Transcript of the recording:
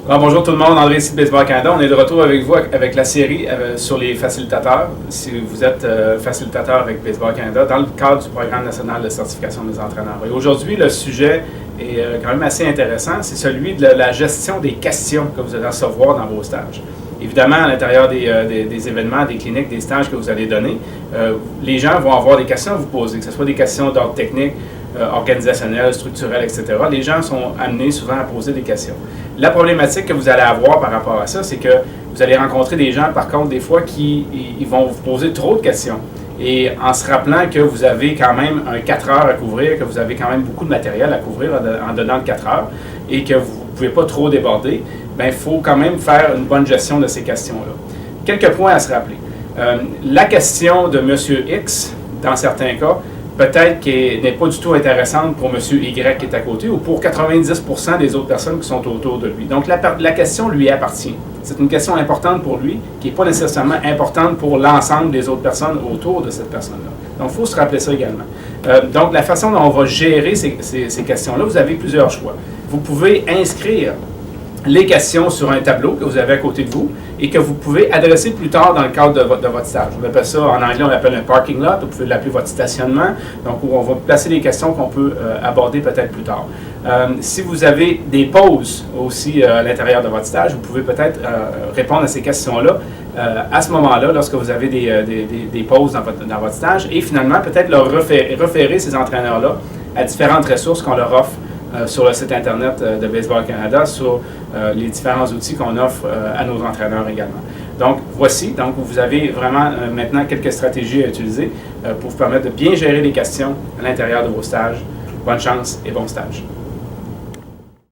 Bonjour tout le monde, André ici de Baseball Canada. On est de retour avec vous avec la série sur les facilitateurs. Si vous êtes facilitateur avec Baseball Canada, dans le cadre du Programme national de certification des entraîneurs. Et aujourd'hui, le sujet est quand même assez intéressant. C'est celui de la gestion des questions que vous allez recevoir dans vos stages. Évidemment, à l'intérieur des événements, des cliniques, des stages que vous allez donner, les gens vont avoir des questions à vous poser, que ce soit des questions d'ordre technique, organisationnel, structurel, etc. Les gens sont amenés souvent à poser des questions. La problématique que vous allez avoir par rapport à ça, c'est que vous allez rencontrer des gens, par contre, des fois, qui ils vont vous poser trop de questions. Et en se rappelant que vous avez quand même 4 heures à couvrir, que vous avez quand même beaucoup de matériel à couvrir en dedans de 4 heures, et que vous ne pouvez pas trop déborder, bien, il faut quand même faire une bonne gestion de ces questions-là. Quelques points à se rappeler. La question de M. X, dans certains cas, peut-être qu'elle n'est pas du tout intéressante pour M. Y qui est à côté ou pour 90% des autres personnes qui sont autour de lui. Donc, la question lui appartient. C'est une question importante pour lui qui n'est pas nécessairement importante pour l'ensemble des autres personnes autour de cette personne-là. Donc, il faut se rappeler ça également. Donc, la façon dont on va gérer ces questions-là, vous avez plusieurs choix. Vous pouvez inscrire les questions sur un tableau que vous avez à côté de vous et que vous pouvez adresser plus tard dans le cadre de votre stage. On appelle ça, en anglais, on l'appelle un parking lot, vous pouvez l'appeler votre stationnement, donc où on va placer des questions qu'on peut aborder peut-être plus tard. Si vous avez des pauses aussi à l'intérieur de votre stage, vous pouvez peut-être répondre à ces questions-là à ce moment-là, lorsque vous avez des pauses dans votre stage, et finalement, peut-être leur référer ces entraîneurs-là à différentes ressources qu'on leur offre sur le site Internet de Baseball Canada, sur les différents outils qu'on offre à nos entraîneurs également. Donc, voici, donc vous avez vraiment maintenant quelques stratégies à utiliser pour vous permettre de bien gérer les questions à l'intérieur de vos stages. Bonne chance et bon stage.